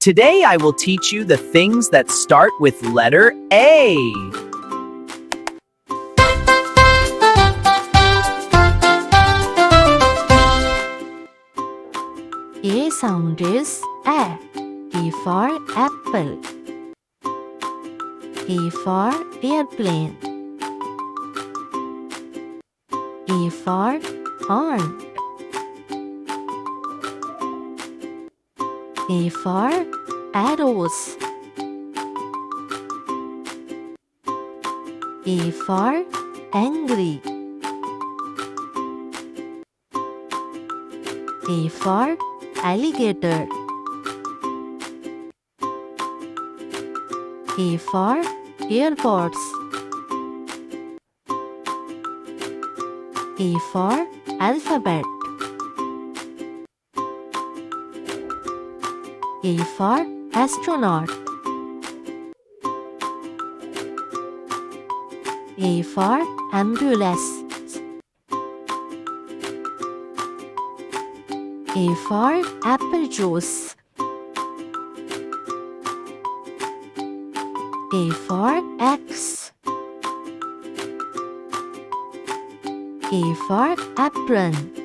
Today I will teach you the things that start with letter A. A sound is A. A for apple. A for airplane. A for horn. A for arrows. A for angry. A for alligator. A for airports. A for alphabet. A for astronaut. A for ambulance. A for apple juice. A for X. A for apron.